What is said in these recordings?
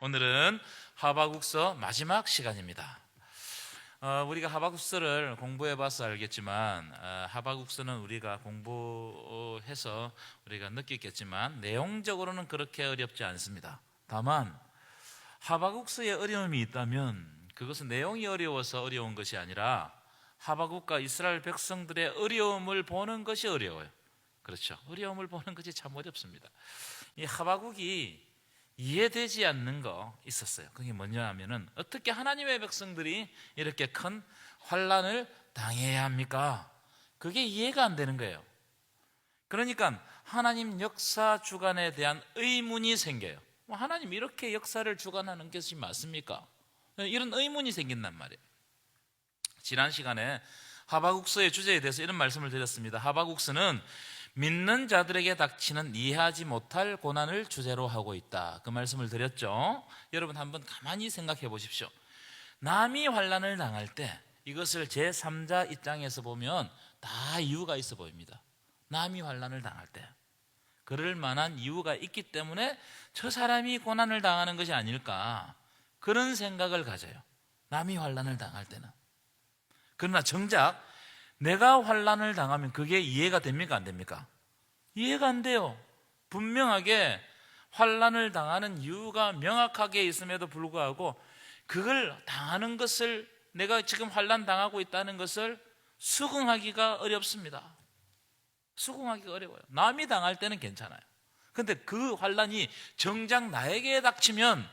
오늘은 하바국서 마지막 시간입니다. 우리가 하바국서를 공부해봐서 알겠지만 하바국서는 우리가 공부해서 우리가 느끼겠지만 내용적으로는 그렇게 어렵지 않습니다. 다만 하바국서에 어려움이 있다면 그것은 내용이 어려워서 어려운 것이 아니라 하바국과 이스라엘 백성들의 어려움을 보는 것이 어려워요. 그렇죠. 어려움을 보는 것이 참 어렵습니다. 이 하바국이 이해되지 않는 거 있었어요. 그게 뭐냐 하면은 어떻게 하나님의 백성들이 이렇게 큰 환난을 당해야 합니까? 그게 이해가 안 되는 거예요. 그러니까 하나님 역사 주관에 대한 의문이 생겨요. 하나님 이렇게 역사를 주관하는 것이 맞습니까? 이런 의문이 생긴단 말이에요. 지난 시간에 하바국서의 주제에 대해서 이런 말씀을 드렸습니다. 하바국서는 믿는 자들에게 닥치는 이해하지 못할 고난을 주제로 하고 있다. 그 말씀을 드렸죠. 여러분 한번 가만히 생각해 보십시오. 남이 환난을 당할 때 이것을 제3자 입장에서 보면 다 이유가 있어 보입니다. 남이 환난을 당할 때 그럴 만한 이유가 있기 때문에 저 사람이 고난을 당하는 것이 아닐까, 그런 생각을 가져요. 남이 환난을 당할 때는. 그러나 정작 내가 환난을 당하면 그게 이해가 됩니까? 안 됩니까? 이해가 안 돼요. 분명하게 환난을 당하는 이유가 명확하게 있음에도 불구하고 그걸 당하는 것을, 내가 지금 환난 당하고 있다는 것을 수긍하기가 어렵습니다. 수긍하기가 어려워요. 남이 당할 때는 괜찮아요. 근데 그 환난이 정작 나에게 닥치면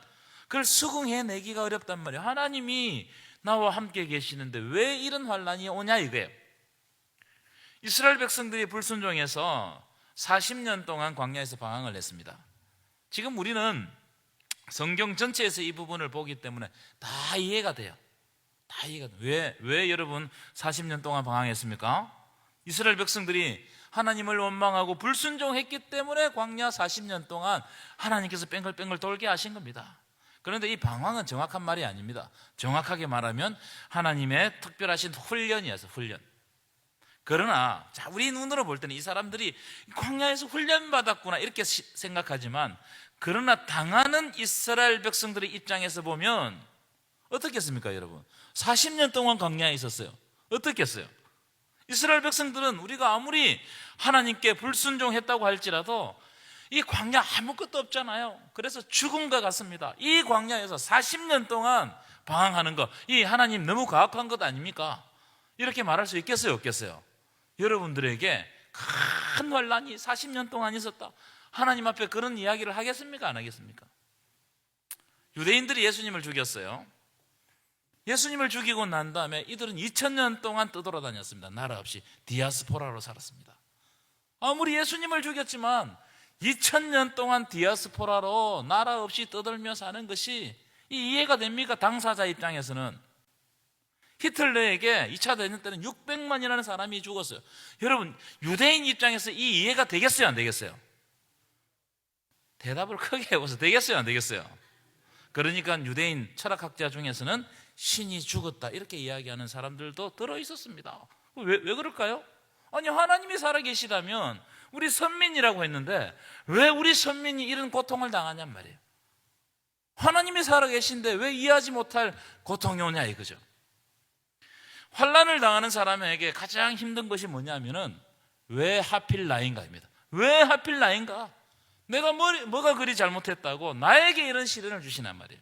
그걸 수긍해내기가 어렵단 말이에요. 하나님이 나와 함께 계시는데 왜 이런 환난이 오냐 이거예요. 이스라엘 백성들이 불순종해서 40년 동안 광야에서 방황을 했습니다. 지금 우리는 성경 전체에서 이 부분을 보기 때문에 다 이해가 돼요. 다 이해가 돼요. 왜 여러분 40년 동안 방황했습니까? 이스라엘 백성들이 하나님을 원망하고 불순종했기 때문에 광야 40년 동안 하나님께서 뺑글뺑글 돌게 하신 겁니다. 그런데 이 방황은 정확한 말이 아닙니다. 정확하게 말하면 하나님의 특별하신 훈련이어서 훈련. 그러나 우리 눈으로 볼 때는 이 사람들이 광야에서 훈련받았구나 이렇게 생각하지만, 그러나 당하는 이스라엘 백성들의 입장에서 보면 어떻겠습니까 여러분? 40년 동안 광야에 있었어요. 어떻겠어요? 이스라엘 백성들은 우리가 아무리 하나님께 불순종했다고 할지라도 이 광야 아무것도 없잖아요. 그래서 죽음과 같습니다. 이 광야에서 40년 동안 방황하는 거, 이 하나님 너무 가혹한 것 아닙니까? 이렇게 말할 수 있겠어요, 없겠어요? 여러분들에게 큰 환난이 40년 동안 있었다, 하나님 앞에 그런 이야기를 하겠습니까? 안 하겠습니까? 유대인들이 예수님을 죽였어요. 예수님을 죽이고 난 다음에 이들은 2000년 동안 떠돌아다녔습니다. 나라 없이 디아스포라로 살았습니다. 아무리 예수님을 죽였지만 2000년 동안 디아스포라로 나라 없이 떠돌며 사는 것이 이해가 됩니까? 당사자 입장에서는. 히틀러에게 2차 대전 때는 600만이라는 사람이 죽었어요. 여러분, 유대인 입장에서 이 이해가 되겠어요, 안 되겠어요? 대답을 크게 해보세요. 되겠어요, 안 되겠어요? 그러니까 유대인 철학학자 중에서는 신이 죽었다 이렇게 이야기하는 사람들도 들어있었습니다. 왜 그럴까요? 아니, 하나님이 살아계시다면 우리 선민이라고 했는데 왜 우리 선민이 이런 고통을 당하냔 말이에요. 하나님이 살아계신데 왜 이해하지 못할 고통이 오냐 이거죠. 환난을 당하는 사람에게 가장 힘든 것이 뭐냐면은 왜 하필 나인가입니다. 왜 하필 나인가? 내가 뭐가 그리 잘못했다고 나에게 이런 시련을 주시란 말이에요.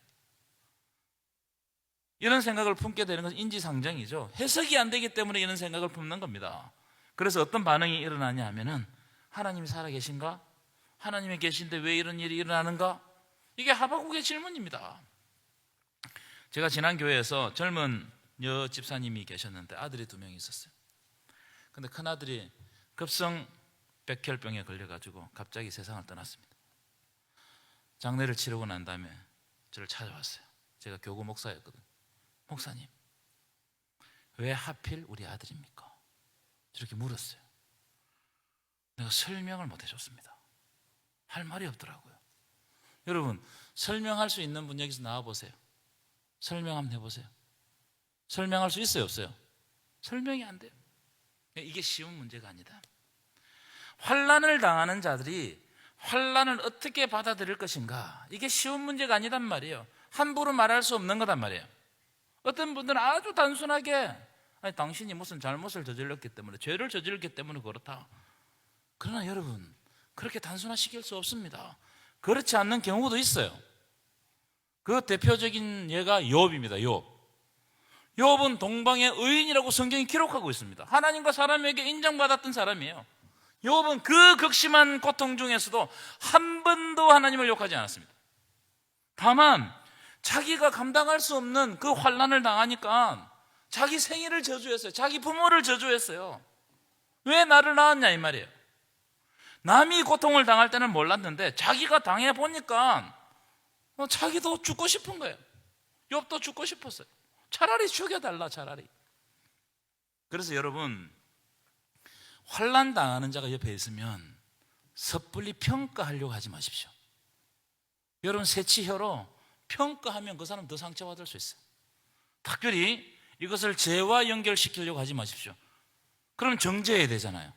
이런 생각을 품게 되는 것은 인지상정이죠. 해석이 안 되기 때문에 이런 생각을 품는 겁니다. 그래서 어떤 반응이 일어나냐 하면은 하나님이 살아계신가? 하나님이 계신데 왜 이런 일이 일어나는가? 이게 하바국의 질문입니다. 제가 지난 교회에서 젊은 여 집사님이 계셨는데 아들이 2명이 있었어요. 근데 큰아들이 급성 백혈병에 걸려가지고 갑자기 세상을 떠났습니다. 장례를 치르고 난 다음에 저를 찾아왔어요. 제가 교구 목사였거든요. 목사님, 왜 하필 우리 아들입니까? 이렇게 물었어요. 내가 설명을 못 해줬습니다. 할 말이 없더라고요. 여러분, 설명할 수 있는 분 여기서 나와보세요. 설명 한번 해보세요. 설명할 수 있어요, 없어요? 설명이 안 돼요. 이게 쉬운 문제가 아니다. 환난을 당하는 자들이 환난을 어떻게 받아들일 것인가? 이게 쉬운 문제가 아니단 말이에요. 함부로 말할 수 없는 거단 말이에요. 어떤 분들은 아주 단순하게 아니, 당신이 무슨 잘못을 저질렀기 때문에, 죄를 저질렀기 때문에 그렇다. 그러나 여러분, 그렇게 단순화시킬 수 없습니다. 그렇지 않는 경우도 있어요. 그 대표적인 예가 욥입니다. 욥은 동방의 의인이라고 성경이 기록하고 있습니다. 하나님과 사람에게 인정받았던 사람이에요. 욥은 그 극심한 고통 중에서도 한 번도 하나님을 욕하지 않았습니다. 다만 자기가 감당할 수 없는 그 환난을 당하니까 자기 생일을 저주했어요. 자기 부모를 저주했어요. 왜 나를 낳았냐 이 말이에요. 남이 고통을 당할 때는 몰랐는데 자기가 당해보니까 자기도 죽고 싶은 거예요. 욥도 죽고 싶었어요. 차라리 죽여달라, 차라리. 그래서 여러분, 환난 당하는 자가 옆에 있으면 섣불리 평가하려고 하지 마십시오. 여러분, 새치혀로 평가하면 그 사람 더 상처받을 수 있어요. 특별히 이것을 죄와 연결시키려고 하지 마십시오. 그럼 정죄해야 되잖아요.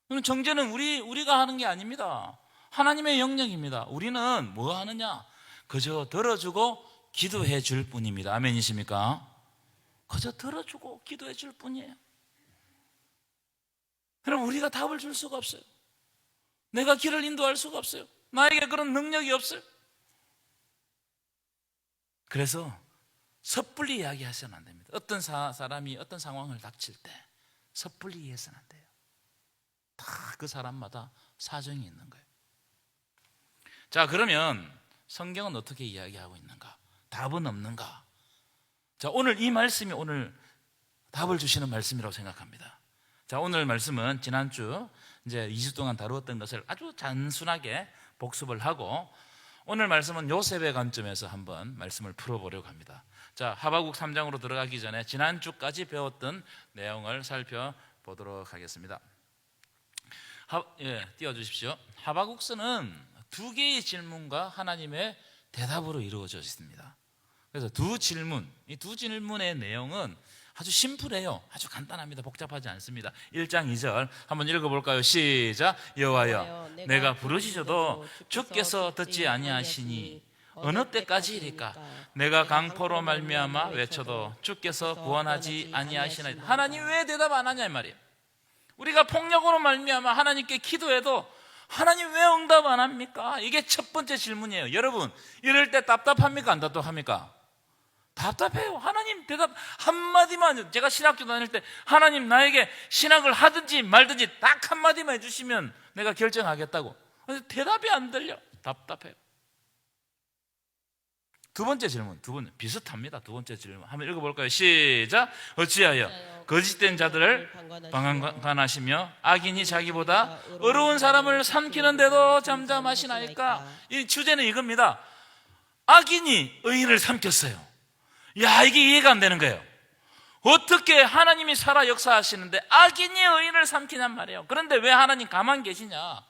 그럼 정죄는 우리가 하는 게 아닙니다. 하나님의 영역입니다. 우리는 뭐 하느냐? 그저 들어주고 기도해 줄 뿐입니다. 아멘이십니까? 그저 들어주고 기도해 줄 뿐이에요. 그럼 우리가 답을 줄 수가 없어요. 내가 길을 인도할 수가 없어요. 나에게 그런 능력이 없어요. 그래서 섣불리 이야기하셔는 안 됩니다. 어떤 사람이 어떤 상황을 닥칠 때 섣불리 이해해서는 안 돼요. 다 그 사람마다 사정이 있는 거예요. 자, 그러면 성경은 어떻게 이야기하고 있는가? 답은 없는가? 자, 오늘 이 말씀이 오늘 답을 주시는 말씀이라고 생각합니다. 자, 오늘 말씀은 지난주 이제 2주 동안 다루었던 것을 아주 단순하게 복습을 하고 오늘 말씀은 요셉의 관점에서 한번 말씀을 풀어보려고 합니다. 자, 하박국 3장으로 들어가기 전에 지난주까지 배웠던 내용을 살펴보도록 하겠습니다. 띄워주십시오. 하박국서는 두 개의 질문과 하나님의 대답으로 이루어져 있습니다. 그래서 두 질문, 이 두 질문의 내용은 아주 심플해요. 아주 간단합니다. 복잡하지 않습니다. 1장 2절 한번 읽어볼까요? 시작. 여호와여, 내가 부르시셔도 주께서 듣지 아니하시니 어느 때까지이리까? 내가 강포로 말미암아 외쳐도 주께서 구원하지 아니하시나이다. 하나님 왜 대답 안 하냐 이 말이에요. 우리가 폭력으로 말미암아 하나님께 기도해도 하나님 왜 응답 안 합니까? 이게 첫 번째 질문이에요. 여러분, 이럴 때 답답합니까? 안 답답합니까? 답답해요. 하나님 대답 한마디만, 제가 신학교 다닐 때 하나님 나에게 신학을 하든지 말든지 딱 한마디만 해주시면 내가 결정하겠다고. 대답이 안 들려. 답답해요. 두 번째 질문, 비슷합니다. 두 번째 질문 한번 읽어볼까요? 시작. 어찌하여 거짓된 자들을 방관하시며 악인이 자기보다 의로운 사람을 삼키는데도 잠잠하시나이까? 이 주제는 이겁니다. 악인이 의인을 삼켰어요. 야, 이게 이해가 안 되는 거예요. 어떻게 하나님이 살아 역사하시는데 악인이 의인을 삼키냔 말이에요. 그런데 왜 하나님 가만 계시냐?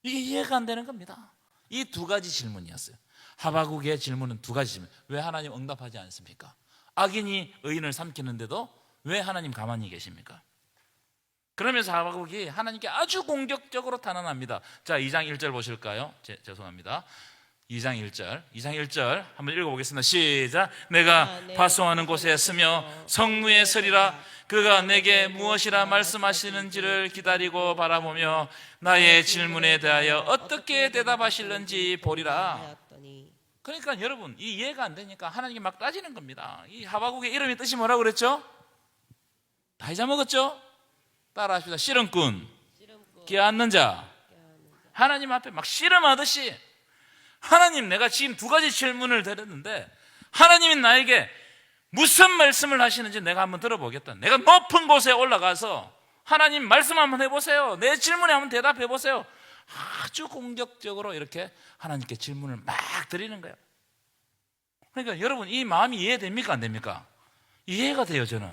이게 이해가 안 되는 겁니다. 이 두 가지 질문이었어요. 하박국의 질문은 두 가지 질문. 왜 하나님 응답하지 않습니까? 악인이 의인을 삼키는데도 왜 하나님 가만히 계십니까? 그러면서 하박국이 하나님께 아주 공격적으로 탄원합니다. 자, 2장 1절 보실까요? 죄송합니다. 2장 1절 한번 읽어보겠습니다. 시작. 내가 파송하는 곳에 서며 성루에 서리라. 그가 내게 무엇이라 말씀하시는지를 기다리고 바라보며 나의 질문에 대하여 어떻게 대답하실는지 보리라. 그러니까 여러분, 이 이해가 안 되니까 하나님이 막 따지는 겁니다. 이 하박국의 이름이 뜻이 뭐라고 그랬죠? 다 잊어먹었죠? 따라합시다. 씨름꾼, 끼얹는 자. 하나님 앞에 막 씨름하듯이, 하나님, 내가 지금 두 가지 질문을 드렸는데 하나님이 나에게 무슨 말씀을 하시는지 내가 한번 들어보겠다. 내가 높은 곳에 올라가서 하나님 말씀 한번 해보세요. 내 질문에 한번 대답해 보세요. 아주 공격적으로 이렇게 하나님께 질문을 막 드리는 거예요. 그러니까 여러분, 이 마음이 이해됩니까? 안 됩니까? 이해가 돼요. 저는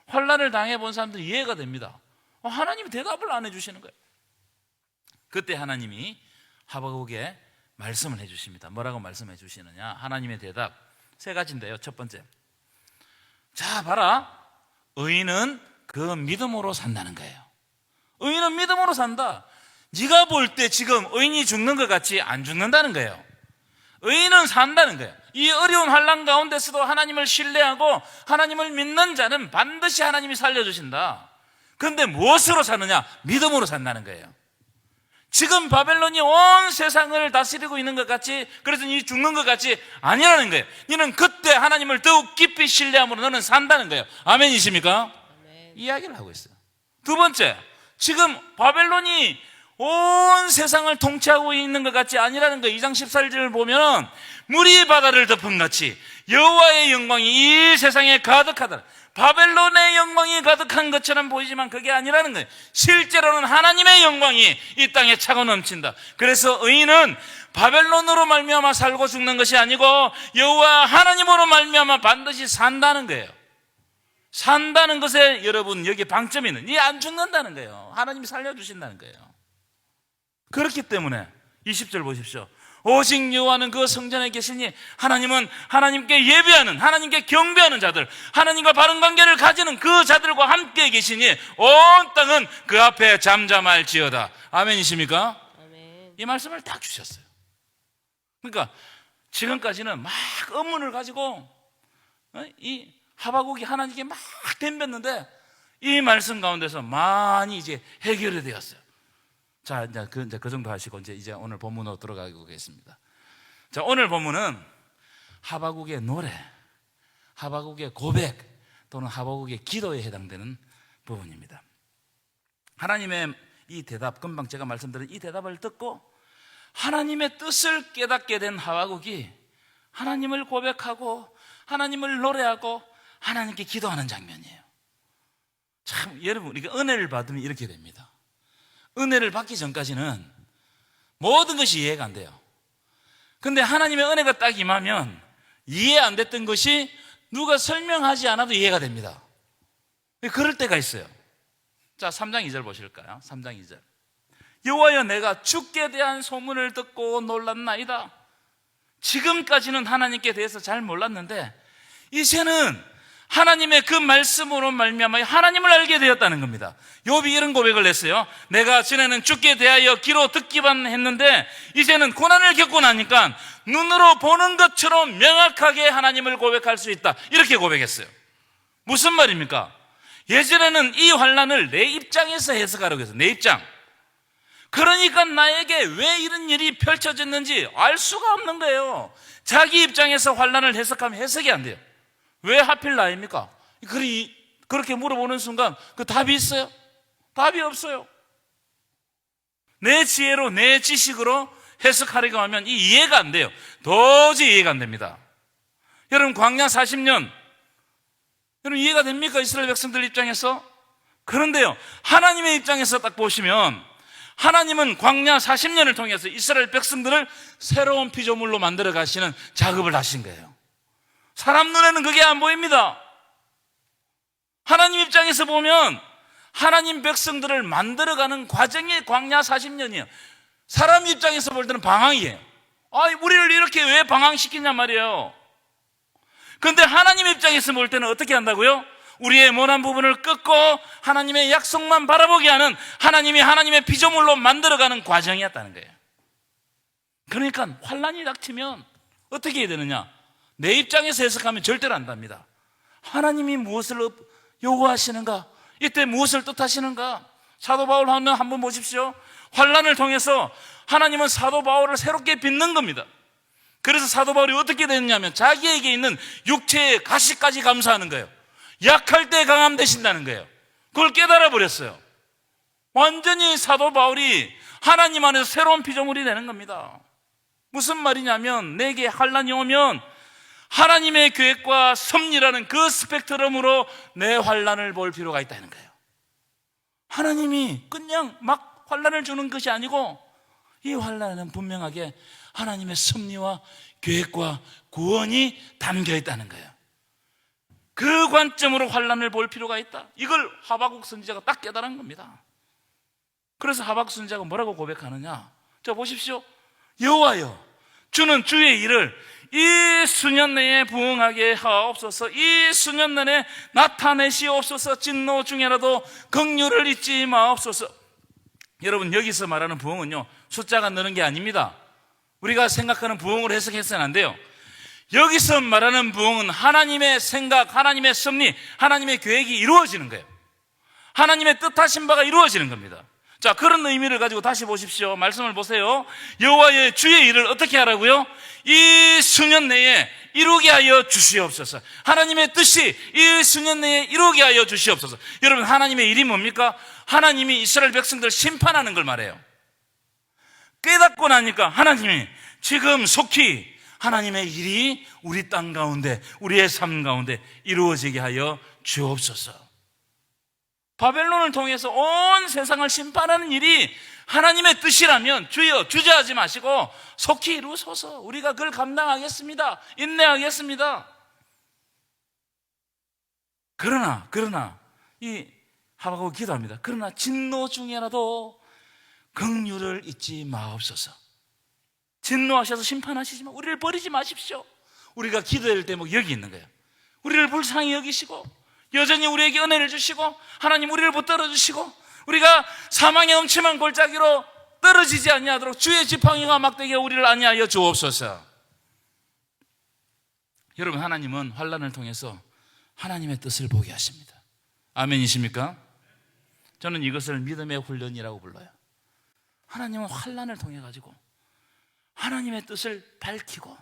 환난을 당해본 사람들 이해가 됩니다. 하나님이 대답을 안 해주시는 거예요. 그때 하나님이 하박국에 말씀을 해주십니다. 뭐라고 말씀해 주시느냐? 하나님의 대답 세 가지인데요. 첫 번째, 자 봐라, 의인은 그 믿음으로 산다는 거예요. 의인은 믿음으로 산다. 네가 볼 때 지금 의인이 죽는 것 같이 안 죽는다는 거예요. 의인은 산다는 거예요. 이 어려운 환난 가운데서도 하나님을 신뢰하고 하나님을 믿는 자는 반드시 하나님이 살려주신다. 그런데 무엇으로 사느냐? 믿음으로 산다는 거예요. 지금 바벨론이 온 세상을 다스리고 있는 것 같이, 그래서 니 죽는 것 같이 아니라는 거예요. 너는 그때 하나님을 더욱 깊이 신뢰함으로 너는 산다는 거예요. 아멘이십니까? 아멘. 이야기를 하고 있어요. 두 번째, 지금 바벨론이 온 세상을 통치하고 있는 것 같이 아니라는 거예요. 2장 14절을 보면 물이 바다를 덮은 같이 여호와의 영광이 이 세상에 가득하다. 바벨론의 영광이 가득한 것처럼 보이지만 그게 아니라는 거예요. 실제로는 하나님의 영광이 이 땅에 차고 넘친다. 그래서 의인은 바벨론으로 말미암아 살고 죽는 것이 아니고 여호와 하나님으로 말미암아 반드시 산다는 거예요. 산다는 것에 여러분 여기 방점이 있는, 이 안 죽는다는 거예요. 하나님이 살려주신다는 거예요. 그렇기 때문에 20절 보십시오. 오직 여호와는 그 성전에 계시니 하나님은 하나님께 예배하는, 하나님께 경배하는 자들, 하나님과 바른 관계를 가지는 그 자들과 함께 계시니 온 땅은 그 앞에 잠잠할지어다. 아멘이십니까? 아멘. 이 말씀을 딱 주셨어요. 그러니까 지금까지는 막 의문을 가지고 이 하박국이 하나님께 막 덤볐는데 이 말씀 가운데서 많이 이제 해결이 되었어요. 자, 이제 그 정도 하시고 이제 오늘 본문으로 들어가겠습니다. 자, 오늘 본문은 하박국의 노래, 하박국의 고백 또는 하박국의 기도에 해당되는 부분입니다. 하나님의 이 대답, 금방 제가 말씀드린 이 대답을 듣고 하나님의 뜻을 깨닫게 된 하박국이 하나님을 고백하고 하나님을 노래하고 하나님께 기도하는 장면이에요. 참, 여러분, 우리가 은혜를 받으면 이렇게 됩니다. 은혜를 받기 전까지는 모든 것이 이해가 안 돼요. 근데 하나님의 은혜가 딱 임하면 이해 안 됐던 것이 누가 설명하지 않아도 이해가 됩니다. 그럴 때가 있어요. 자, 3장 2절 보실까요? 3장 2절. 여호와여, 내가 주께 대한 소문을 듣고 놀랐나이다. 지금까지는 하나님께 대해서 잘 몰랐는데 이제는 하나님의 그 말씀으로 말미암아 하나님을 알게 되었다는 겁니다. 욥이 이런 고백을 했어요. 내가 전에는 주께 대하여 귀로 듣기만 했는데 이제는 고난을 겪고 나니까 눈으로 보는 것처럼 명확하게 하나님을 고백할 수 있다. 이렇게 고백했어요. 무슨 말입니까? 예전에는 이 환난을 내 입장에서 해석하라고 했어요. 내 입장. 그러니까 나에게 왜 이런 일이 펼쳐졌는지 알 수가 없는 거예요. 자기 입장에서 환난을 해석하면 해석이 안 돼요. 왜 하필 나입니까? 그렇게 물어보는 순간 그 답이 있어요? 답이 없어요. 내 지혜로 내 지식으로 해석하려고 하면 이 이해가 안 돼요. 도저히 이해가 안 됩니다. 여러분, 광야 40년 여러분 이해가 됩니까? 이스라엘 백성들 입장에서? 그런데요, 하나님의 입장에서 딱 보시면 하나님은 광야 40년을 통해서 이스라엘 백성들을 새로운 피조물로 만들어 가시는 작업을 하신 거예요. 사람 눈에는 그게 안 보입니다. 하나님 입장에서 보면 하나님 백성들을 만들어가는 과정이 광야 40년이에요. 사람 입장에서 볼 때는 방황이에요. 우리를 이렇게 왜 방황시키냐 말이에요. 그런데 하나님 입장에서 볼 때는 어떻게 한다고요? 우리의 모난 부분을 끊고 하나님의 약속만 바라보게 하는, 하나님이 하나님의 피조물로 만들어가는 과정이었다는 거예요. 그러니까 환난이 닥치면 어떻게 해야 되느냐? 내 입장에서 해석하면 절대로 안 답니다. 하나님이 무엇을 요구하시는가? 이때 무엇을 뜻하시는가? 사도 바울 한번 보십시오. 환난을 통해서 하나님은 사도 바울을 새롭게 빚는 겁니다. 그래서 사도 바울이 어떻게 됐냐면 자기에게 있는 육체의 가시까지 감사하는 거예요. 약할 때 강함 되신다는 거예요. 그걸 깨달아 버렸어요. 완전히 사도 바울이 하나님 안에서 새로운 피조물이 되는 겁니다. 무슨 말이냐면 내게 환난이 오면 하나님의 계획과 섭리라는 그 스펙트럼으로 내 환난을 볼 필요가 있다는 거예요. 하나님이 그냥 막 환난을 주는 것이 아니고 이 환난에는 분명하게 하나님의 섭리와 계획과 구원이 담겨 있다는 거예요. 그 관점으로 환난을 볼 필요가 있다. 이걸 하박국 선지자가 딱 깨달은 겁니다. 그래서 하박국 선지자가 뭐라고 고백하느냐? 자, 보십시오. 여호와여, 주는 주의 일을 이 수년 내에 부응하게 하옵소서. 이 수년 내에 나타내시옵소서. 진노 중에라도 긍휼을 잊지 마옵소서. 여러분, 여기서 말하는 부흥은요, 숫자가 느는 게 아닙니다. 우리가 생각하는 부흥으로 해석해서는 안 돼요. 여기서 말하는 부흥은 하나님의 생각, 하나님의 섭리, 하나님의 계획이 이루어지는 거예요. 하나님의 뜻하신 바가 이루어지는 겁니다. 자, 그런 의미를 가지고 다시 보십시오. 말씀을 보세요. 여호와의 주의 일을 어떻게 하라고요? 이 수년 내에 이루게 하여 주시옵소서. 하나님의 뜻이 이 수년 내에 이루게 하여 주시옵소서. 여러분, 하나님의 일이 뭡니까? 하나님이 이스라엘 백성들을 심판하는 걸 말해요. 깨닫고 나니까 하나님이 지금 속히 하나님의 일이 우리 땅 가운데, 우리의 삶 가운데 이루어지게 하여 주옵소서. 바벨론을 통해서 온 세상을 심판하는 일이 하나님의 뜻이라면 주여, 주저하지 마시고 속히 이루소서. 우리가 그걸 감당하겠습니다. 인내하겠습니다. 그러나 이 하박국 기도합니다. 그러나 진노 중에라도 긍휼을 잊지 마옵소서. 진노하셔서 심판하시지만 우리를 버리지 마십시오. 우리가 기도할 대목 여기 있는 거예요. 우리를 불쌍히 여기시고 여전히 우리에게 은혜를 주시고 하나님 우리를 붙들어 주시고 우리가 사망의 엄침한 골짜기로 떨어지지 아니하도록 주의 지팡이가 막대기가 우리를 안위하여 주옵소서. 여러분, 하나님은 환난을 통해서 하나님의 뜻을 보게 하십니다. 아멘이십니까? 저는 이것을 믿음의 훈련이라고 불러요. 하나님은 환난을 통해 가지고 하나님의 뜻을 밝히고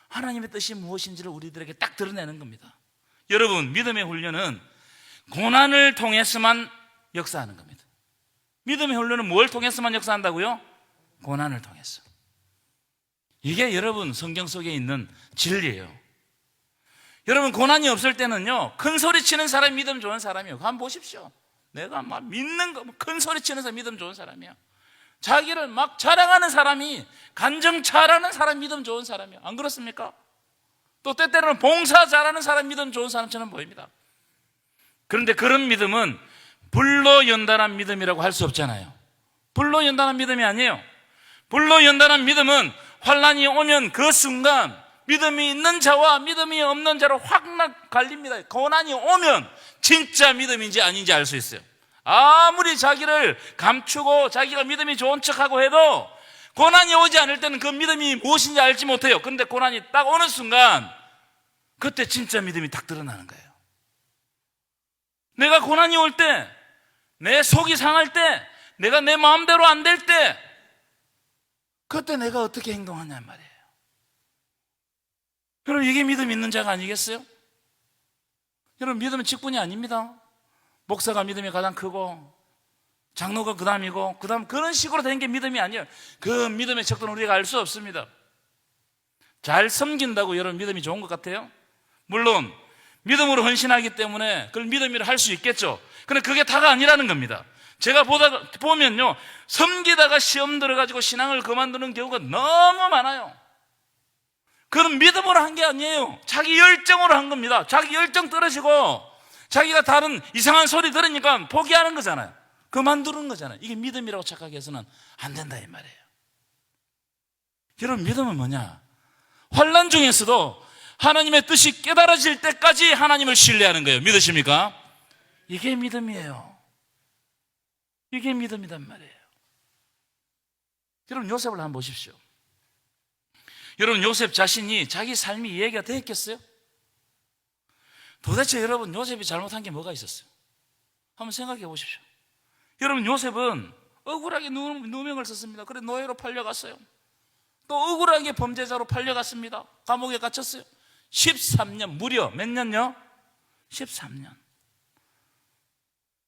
하나님의 뜻이 무엇인지를 우리들에게 딱 드러내는 겁니다. 여러분, 믿음의 훈련은 고난을 통해서만 역사하는 겁니다. 믿음의 훈련은 뭘 통해서만 역사한다고요? 고난을 통해서. 이게 여러분 성경 속에 있는 진리예요. 여러분, 고난이 없을 때는요, 큰 소리 치는 사람이 믿음 좋은 사람이에요. 한번 보십시오. 내가 막 믿는 거, 큰 소리 치는 사람 믿음 좋은 사람이야. 자기를 막 자랑하는 사람이, 간증 잘하는 사람 믿음 좋은 사람이에요. 안 그렇습니까? 또 때때로는 봉사 잘하는 사람 믿음 좋은 사람처럼 보입니다. 그런데 그런 믿음은 불로 연단한 믿음이라고 할 수 없잖아요. 불로 연단한 믿음이 아니에요. 불로 연단한 믿음은 환난이 오면 그 순간 믿음이 있는 자와 믿음이 없는 자로 확 갈립니다. 고난이 오면 진짜 믿음인지 아닌지 알 수 있어요. 아무리 자기를 감추고 자기가 믿음이 좋은 척하고 해도 고난이 오지 않을 때는 그 믿음이 무엇인지 알지 못해요. 그런데 고난이 딱 오는 순간 그때 진짜 믿음이 딱 드러나는 거예요. 내가 고난이 올 때, 내 속이 상할 때, 내가 내 마음대로 안 될 때, 그때 내가 어떻게 행동하냐 말이에요. 여러분, 이게 믿음 있는 자가 아니겠어요? 여러분, 믿음은 직분이 아닙니다. 목사가 믿음이 가장 크고 장로가 그 다음이고 그 다음, 그런 식으로 된 게 믿음이 아니에요. 그 믿음의 척도는 우리가 알 수 없습니다. 잘 섬긴다고 여러분 믿음이 좋은 것 같아요? 물론 믿음으로 헌신하기 때문에 그걸 믿음이라 할 수 있겠죠. 그런데 그게 다가 아니라는 겁니다. 제가 보면요, 섬기다가 시험 들어가지고 신앙을 그만두는 경우가 너무 많아요. 그건 믿음으로 한 게 아니에요. 자기 열정으로 한 겁니다. 자기 열정 떨어지고 자기가 다른 이상한 소리 들으니까 포기하는 거잖아요. 그만두는 거잖아요. 이게 믿음이라고 착각해서는 안 된다 이 말이에요. 여러분, 믿음은 뭐냐? 환난 중에서도 하나님의 뜻이 깨달아질 때까지 하나님을 신뢰하는 거예요. 믿으십니까? 이게 믿음이에요. 이게 믿음이란 말이에요. 여러분, 요셉을 한번 보십시오. 여러분, 요셉 자신이 자기 삶이 이해가 됐겠어요? 도대체 여러분, 요셉이 잘못한 게 뭐가 있었어요? 한번 생각해 보십시오. 여러분, 요셉은 억울하게 누명을 썼습니다. 그래 노예로 팔려갔어요. 또 억울하게 범죄자로 팔려갔습니다. 감옥에 갇혔어요. 13년, 무려 몇 년요? 13년.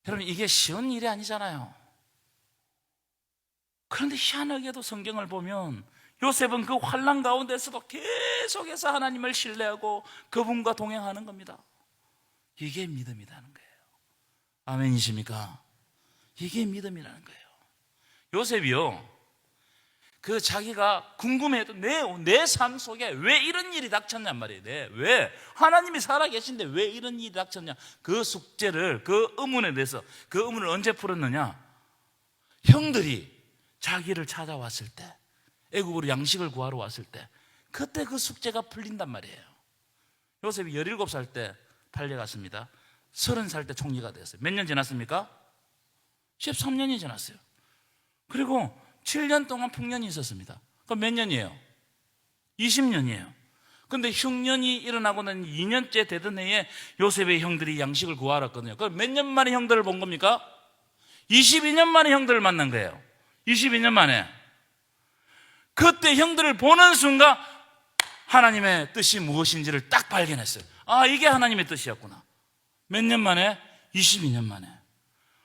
여러분, 이게 쉬운 일이 아니잖아요. 그런데 희한하게도 성경을 보면 요셉은 그 환난 가운데서도 계속해서 하나님을 신뢰하고 그분과 동행하는 겁니다. 이게 믿음이라는 거예요. 아멘이십니까? 이게 믿음이라는 거예요. 요셉이요, 그 자기가 궁금해도 내 삶 속에 왜 이런 일이 닥쳤냔 말이에요. 왜 하나님이 살아계신데 왜 이런 일이 닥쳤냐, 그 숙제를, 그 의문에 대해서, 그 의문을 언제 풀었느냐? 형들이 자기를 찾아왔을 때, 애굽으로 양식을 구하러 왔을 때, 그때 그 숙제가 풀린단 말이에요. 요셉이 17살 때 팔려갔습니다. 30살 때 총리가 되었어요. 몇 년 지났습니까? 13년이 지났어요. 그리고 7년 동안 풍년이 있었습니다. 그럼 몇 년이에요? 20년이에요. 근데 흉년이 일어나고 난 2년째 되던 해에 요셉의 형들이 양식을 구하러 왔거든요. 그럼 몇 년 만에 형들을 본 겁니까? 22년 만에 형들을 만난 거예요. 22년 만에. 그때 형들을 보는 순간 하나님의 뜻이 무엇인지를 딱 발견했어요. 아, 이게 하나님의 뜻이었구나. 몇 년 만에? 22년 만에.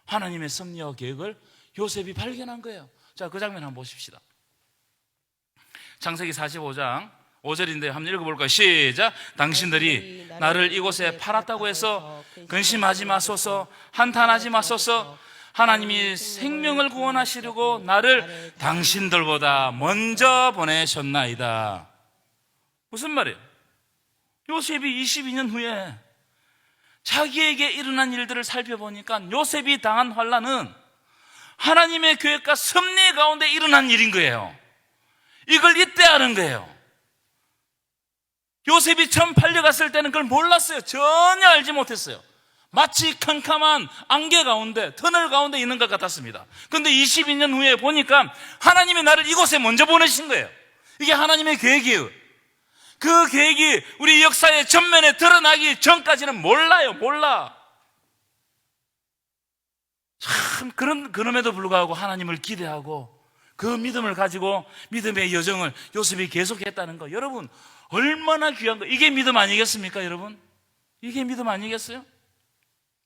하나님의 섭리와 계획을 요셉이 발견한 거예요. 자, 그 장면 한번 보십시다. 창세기 45장 5절인데 한번 읽어볼까요? 시작. 당신들이 나를 이곳에 팔았다고 해서 근심하지 마소서, 한탄하지 마소서. 하나님이 생명을 구원하시려고 나를 당신들보다 먼저 보내셨나이다. 무슨 말이에요? 요셉이 22년 후에 자기에게 일어난 일들을 살펴보니까 요셉이 당한 환난은 하나님의 계획과 섭리 가운데 일어난 일인 거예요. 이걸 이때 아는 거예요. 요셉이 처음 팔려갔을 때는 그걸 몰랐어요. 전혀 알지 못했어요. 마치 캄캄한 안개 가운데, 터널 가운데 있는 것 같았습니다. 그런데 22년 후에 보니까 하나님이 나를 이곳에 먼저 보내신 거예요. 이게 하나님의 계획이에요. 그 계획이 우리 역사의 전면에 드러나기 전까지는 몰라. 참, 그럼에도 불구하고 하나님을 기대하고 그 믿음을 가지고 믿음의 여정을 요셉이 계속했다는 거. 여러분, 얼마나 귀한 거. 이게 믿음 아니겠습니까, 여러분? 이게 믿음 아니겠어요?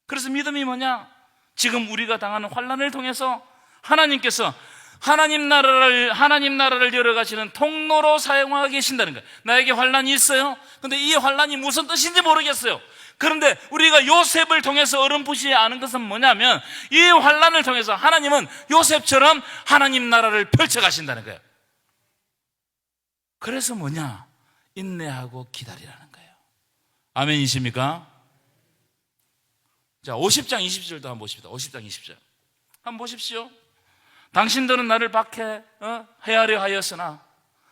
그래서 믿음이 뭐냐? 지금 우리가 당하는 환난을 통해서 하나님께서 하나님 나라를 열어가시는 통로로 사용하고 계신다는 거예요. 나에게 환난이 있어요. 근데 이 환난이 무슨 뜻인지 모르겠어요. 그런데 우리가 요셉을 통해서 어렴풋이 아는 것은 뭐냐면 이 환난을 통해서 하나님은 요셉처럼 하나님 나라를 펼쳐가신다는 거예요. 그래서 뭐냐? 인내하고 기다리라는 거예요. 아멘이십니까? 자, 50장 20절도 한번 보십시다. 50장 20절 한번 보십시오. 당신들은 나를 해하려 하였으나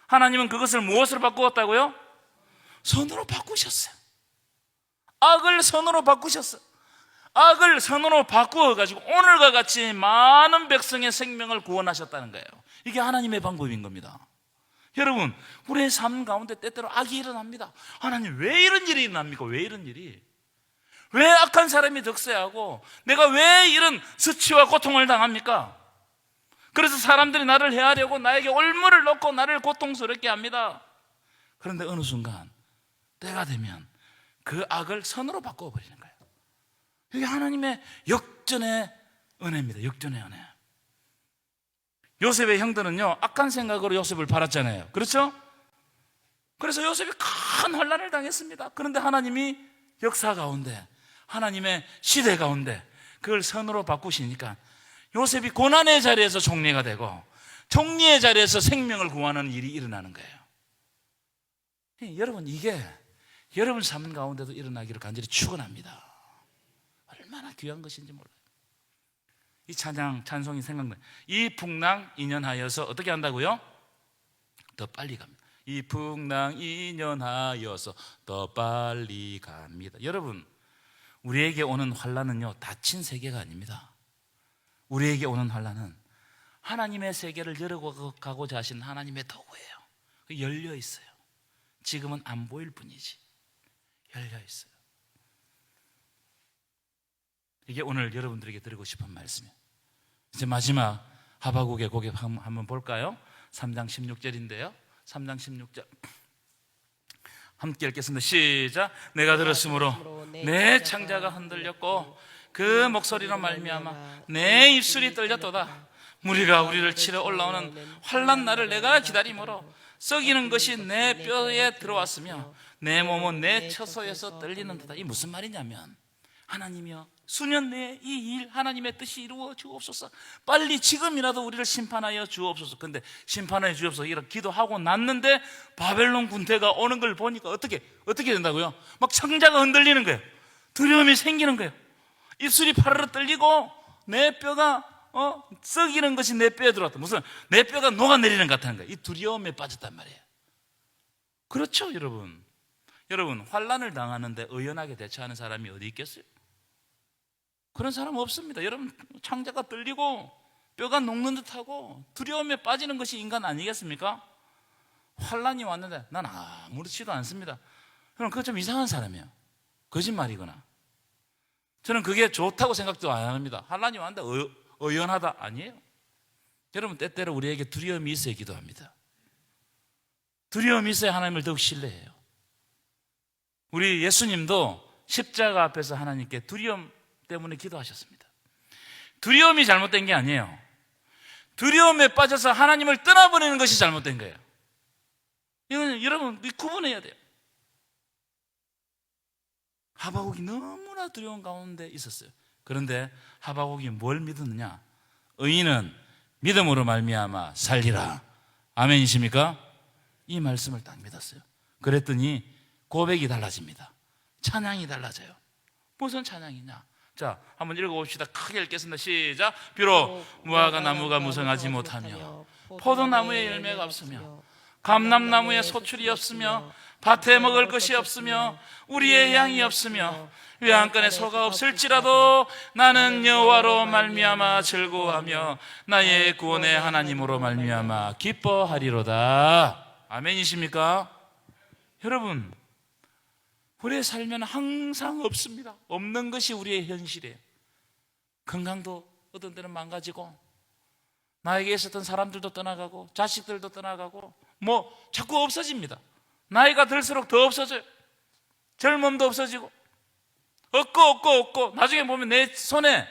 하나님은 그것을 무엇으로 바꾸었다고요? 선으로 바꾸셨어요. 악을 선으로 바꾸셨어요. 악을 선으로 바꾸어가지고 오늘과 같이 많은 백성의 생명을 구원하셨다는 거예요. 이게 하나님의 방법인 겁니다. 여러분, 우리의 삶 가운데 때때로 악이 일어납니다. 하나님, 왜 이런 일이 일어납니까? 왜 이런 일이? 왜 악한 사람이 득세하고 내가 왜 이런 수치와 고통을 당합니까? 그래서 사람들이 나를 해하려고 나에게 올무를 놓고 나를 고통스럽게 합니다. 그런데 어느 순간 때가 되면 그 악을 선으로 바꿔버리는 거예요. 이게 하나님의 역전의 은혜입니다. 역전의 은혜. 요셉의 형들은요, 악한 생각으로 요셉을 팔았잖아요. 그렇죠? 그래서 요셉이 큰 환난을 당했습니다. 그런데 하나님이 역사 가운데, 하나님의 시대 가운데 그걸 선으로 바꾸시니까 요셉이 고난의 자리에서 총리가 되고 총리의 자리에서 생명을 구하는 일이 일어나는 거예요. 여러분, 이게 여러분 삶 가운데도 일어나기를 간절히 축원합니다. 얼마나 귀한 것인지 몰라요. 이 찬송이 생각나요. 이 풍랑 인연하여서 어떻게 한다고요? 더 빨리 갑니다. 이 풍랑 인연하여서 더 빨리 갑니다. 여러분, 우리에게 오는 환난은요, 닫힌 세계가 아닙니다. 우리에게 오는 환난은 하나님의 세계를 열어가고자 하신 하나님의 도구예요. 열려 있어요. 지금은 안 보일 뿐이지 열려 있어요. 이게 오늘 여러분들에게 드리고 싶은 말씀이에요. 이제 마지막 하박국의 고백 한번 볼까요? 3장 16절인데요 3장 16절 함께 읽겠습니다. 시작. 내가 들었으므로 내 창자가 흔들렸고 그 목소리로 말미암아 내 입술이 떨렸도다. 무리가 우리를 치러 올라오는 환난 날을 내가 기다림으로 썩이는 것이 내 뼈에 들어왔으며 내 몸은 내 처소에서 떨리는 듯하다. 이 무슨 말이냐면 하나님이여, 수년 내에 이 일 하나님의 뜻이 이루어 주옵소서. 빨리 지금이라도 우리를 심판하여 주옵소서. 근데 심판하여 주옵소서 이런 기도하고 났는데 바벨론 군대가 오는 걸 보니까 어떻게 된다고요? 막 창자가 흔들리는 거예요. 두려움이 생기는 거예요. 입술이 파르르 떨리고 내 뼈가 썩이는 것이 내 뼈에 들어왔다. 무슨 내 뼈가 녹아내리는 것 같다는 거예요. 이 두려움에 빠졌단 말이에요. 그렇죠, 여러분. 여러분, 환난을 당하는데 의연하게 대처하는 사람이 어디 있겠어요? 그런 사람 없습니다. 여러분, 창자가 떨리고 뼈가 녹는 듯하고 두려움에 빠지는 것이 인간 아니겠습니까? 환란이 왔는데 난 아무렇지도 않습니다. 그럼 그거 좀 이상한 사람이에요. 거짓말이거나. 저는 그게 좋다고 생각도 안 합니다. 환란이 왔는데 의연하다. 아니에요. 여러분, 때때로 우리에게 두려움이 있어야 기도합니다. 두려움이 있어야 하나님을 더욱 신뢰해요. 우리 예수님도 십자가 앞에서 하나님께 두려움 때문에 기도하셨습니다. 두려움이 잘못된 게 아니에요. 두려움에 빠져서 하나님을 떠나버리는 것이 잘못된 거예요. 이건 여러분 구분해야 돼요. 하박국이 너무나 두려운 가운데 있었어요. 그런데 하박국이 뭘 믿었느냐? 의인은 믿음으로 말미암아 살리라. 아멘이십니까? 이 말씀을 딱 믿었어요. 그랬더니 고백이 달라집니다. 찬양이 달라져요. 무슨 찬양이냐? 자, 한번 읽어봅시다. 크게 읽겠습니다. 시작. 비록 무화과 나무가 무성하지 못하며 포도나무에 열매가 없으며 감람나무에 소출이 없으며 밭에 먹을 것이 없으며 우리의 양이 없으며 외양간에 소가 없을지라도 나는 여호와로 말미암아 즐거워하며 나의 구원의 하나님으로 말미암아 기뻐하리로다. 아멘이십니까? 여러분, 우리의 삶에는 항상 없습니다. 없는 것이 우리의 현실이에요. 건강도 어떤 때는 망가지고 나에게 있었던 사람들도 떠나가고 자식들도 떠나가고 자꾸 없어집니다. 나이가 들수록 더 없어져요. 젊음도 없어지고 없고 나중에 보면 내 손에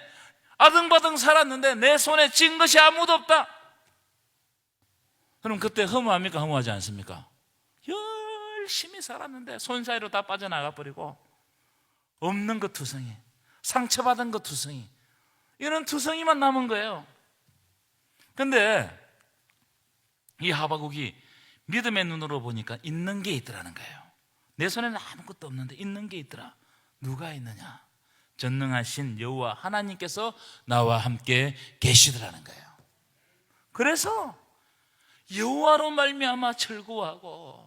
아등바등 살았는데 내 손에 쥔 것이 아무도 없다. 그럼 그때 허무합니까? 허무하지 않습니까? 열심히 살았는데 손 사이로 다 빠져나가 버리고 없는 것 투성이, 상처받은 것 투성이, 이런 투성이만 남은 거예요. 근데 이 하박국이 믿음의 눈으로 보니까 있는 게 있더라는 거예요. 내 손에는 아무것도 없는데 있는 게 있더라. 누가 있느냐? 전능하신 여호와 하나님께서 나와 함께 계시더라는 거예요. 그래서 여호와로 말미암아 즐거워하고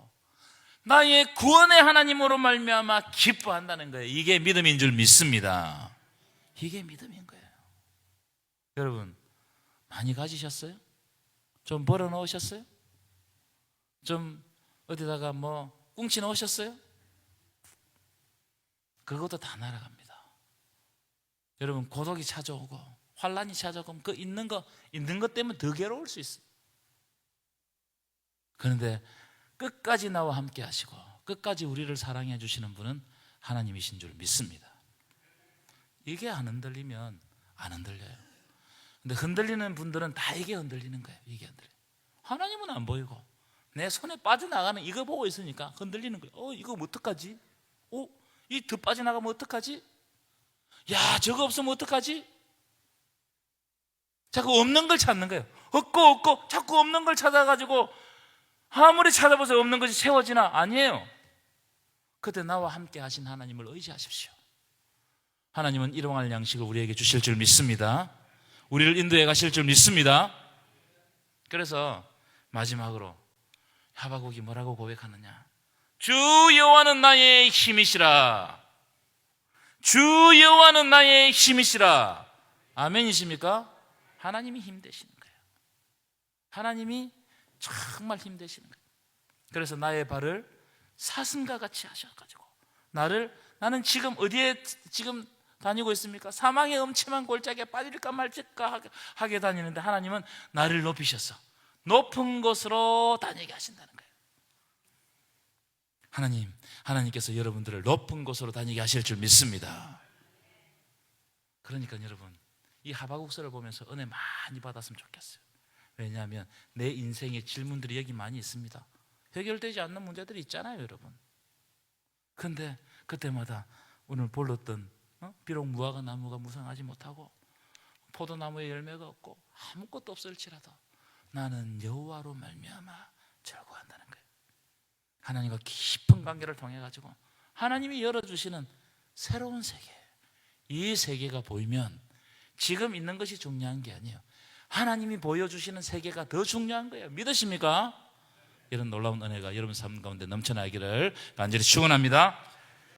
나의 구원의 하나님으로 말미암아 기뻐한다는 거예요. 이게 믿음인 줄 믿습니다. 이게 믿음인 거예요. 여러분, 많이 가지셨어요? 좀 벌어 놓으셨어요? 좀 어디다가 꽁치 넣으셨어요? 그것도 다 날아갑니다. 여러분, 고독이 찾아오고 환란이 찾아오면 그 있는 것 때문에 더 괴로울 수 있어요. 그런데 끝까지 나와 함께 하시고 끝까지 우리를 사랑해 주시는 분은 하나님이신 줄 믿습니다. 이게 안 흔들리면 안 흔들려요. 근데 흔들리는 분들은 다 이게 흔들리는 거예요. 이게 흔들려요. 하나님은 안 보이고 내 손에 빠져나가는 이거 보고 있으니까 흔들리는 거예요. 이거 어떡하지? 이 더 빠져나가면 어떡하지? 야, 저거 없으면 어떡하지? 자꾸 없는 걸 찾는 거예요. 없고 자꾸 없는 걸 찾아가지고 아무리 찾아보세요. 없는 것이 채워지나? 아니에요. 그때 나와 함께 하신 하나님을 의지하십시오. 하나님은 일용할 양식을 우리에게 주실 줄 믿습니다. 우리를 인도해 가실 줄 믿습니다. 그래서 마지막으로 하박국이 뭐라고 고백하느냐? 주 여호와는 나의 힘이시라. 주 여호와는 나의 힘이시라. 아멘이십니까? 하나님이 힘 되시는 거예요. 하나님이 정말 힘 되시는 거예요. 그래서 나의 발을 사슴과 같이 하셔가지고 나는 지금 어디에 지금 다니고 있습니까? 사망의 음침한 골짜기에 빠질까 말까 하게 다니는데 하나님은 나를 높이셔서 높은 곳으로 다니게 하신다는 거예요. 하나님께서 여러분들을 높은 곳으로 다니게 하실 줄 믿습니다. 그러니까 여러분, 이 하박국서를 보면서 은혜 많이 받았으면 좋겠어요. 왜냐하면 내 인생의 질문들이 여기 많이 있습니다. 해결되지 않는 문제들이 있잖아요, 여러분. 그런데 그때마다 오늘 볼렀던 비록 무화과 나무가 무성하지 못하고 포도나무에 열매가 없고 아무것도 없을지라도 나는 여호와로 말미암아 즐거워한다는 거예요. 하나님과 깊은 관계를 통해 가지고 하나님이 열어주시는 새로운 세계, 이 세계가 보이면 지금 있는 것이 중요한 게 아니에요. 하나님이 보여주시는 세계가 더 중요한 거예요. 믿으십니까? 이런 놀라운 은혜가 여러분 삶 가운데 넘쳐나기를 간절히 축원합니다.